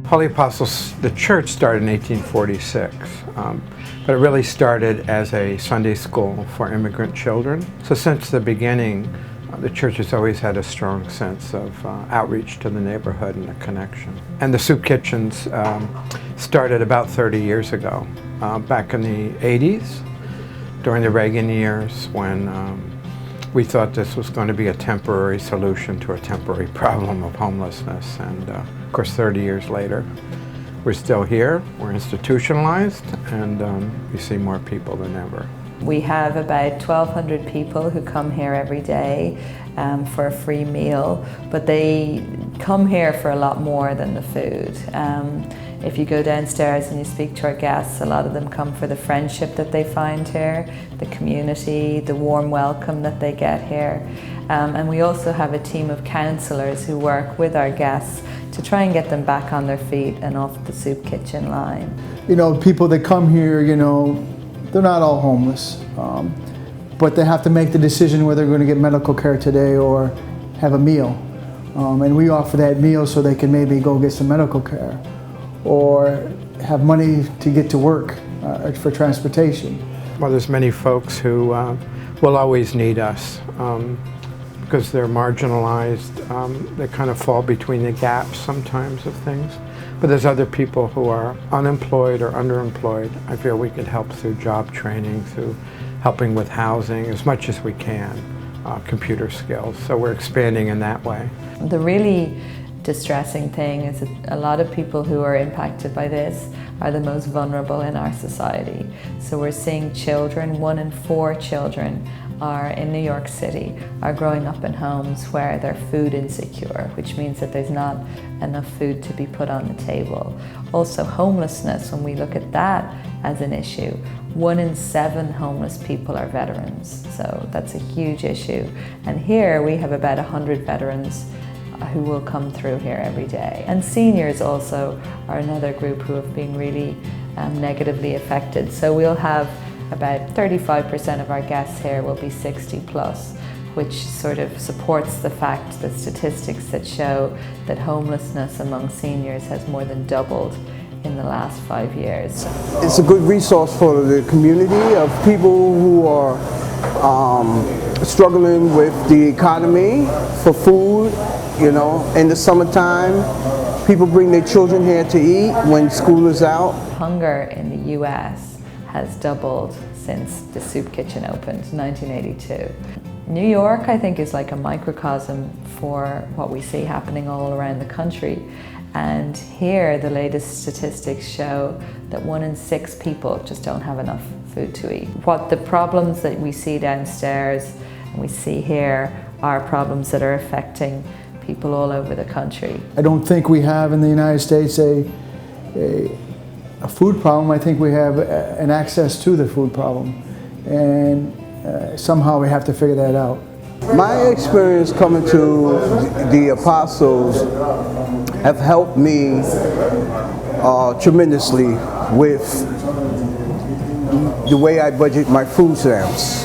Holy Apostles, the church started in 1846, but it really started as a Sunday school for immigrant children. So since the beginning, the church has always had a strong sense of outreach to the neighborhood and a connection. And the soup kitchens started about 30 years ago, back in the 80s, during the Reagan years, when we thought this was going to be a temporary solution to a temporary problem of homelessness. And of course, 30 years later, we're still here, we're institutionalized, and we see more people than ever. We have about 1,200 people who come here every day for a free meal, but they come here for a lot more than the food. If you go downstairs and you speak to our guests, a lot of them come for the friendship that they find here, the community, the warm welcome that they get here. And we also have a team of counsellors who work with our guests to try and get them back on their feet and off the soup kitchen line. You know, people that come here, you know, they're not all homeless, but they have to make the decision whether they're going to get medical care today or have a meal. And we offer that meal so they can maybe go get some medical care or have money to get to work for transportation. Well, there's many folks who will always need us because they're marginalized. They kind of fall between the gaps sometimes of things. But there's other people who are unemployed or underemployed. I feel we can help through job training, through helping with housing as much as we can, computer skills. So we're expanding in that way. The really distressing thing is that a lot of people who are impacted by this are the most vulnerable in our society. So we're seeing children, 1 in 4 children are in New York City, are growing up in homes where they're food insecure, which means that there's not enough food to be put on the table. Also homelessness, when we look at that as an issue, 1 in 7 homeless people are veterans. So that's a huge issue. And here we have about 100 veterans who will come through here every day. And seniors also are another group who have been really negatively affected. So we'll have about 35% of our guests here will be 60 plus, which sort of supports the fact, the statistics that show that homelessness among seniors has more than doubled in the last 5 years. It's a good resource for the community of people who are struggling with the economy for food. You know, in the summertime, people bring their children here to eat when school is out. Hunger in the US has doubled since the soup kitchen opened in 1982. New York, I think, is like a microcosm for what we see happening all around the country. And here, the latest statistics show that 1 in 6 people just don't have enough food to eat. What the problems that we see downstairs and we see here are problems that are affecting people all over the country. I don't think we have in the United States a food problem. I think we have an access to the food problem, and somehow we have to figure that out. My experience coming to the Apostles have helped me tremendously with the way I budget my food stamps.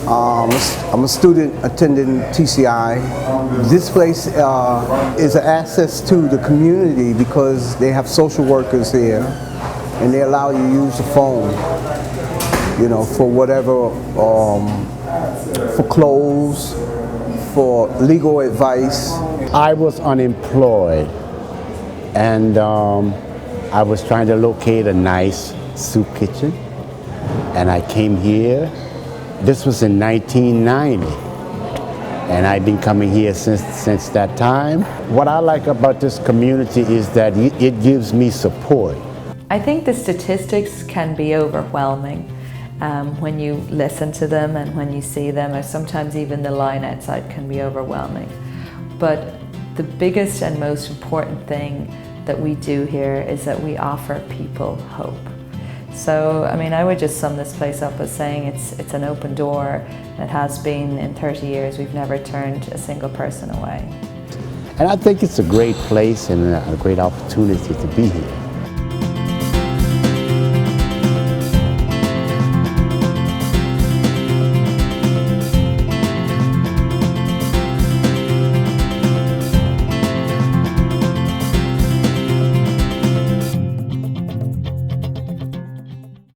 I'm a student attending TCI. This place is an access to the community because they have social workers here and they allow you to use the phone, you know, for whatever, for clothes, for legal advice. I was unemployed and I was trying to locate a nice soup kitchen, and I came here. This was in 1990, and I've been coming here since that time. What I like about this community is that it gives me support. I think the statistics can be overwhelming when you listen to them and when you see them, or sometimes even the line outside can be overwhelming. But the biggest and most important thing that we do here is that we offer people hope. So, I mean, I would just sum this place up as saying it's an open door. It has been in 30 years. We've never turned a single person away. And I think it's a great place and a great opportunity to be here.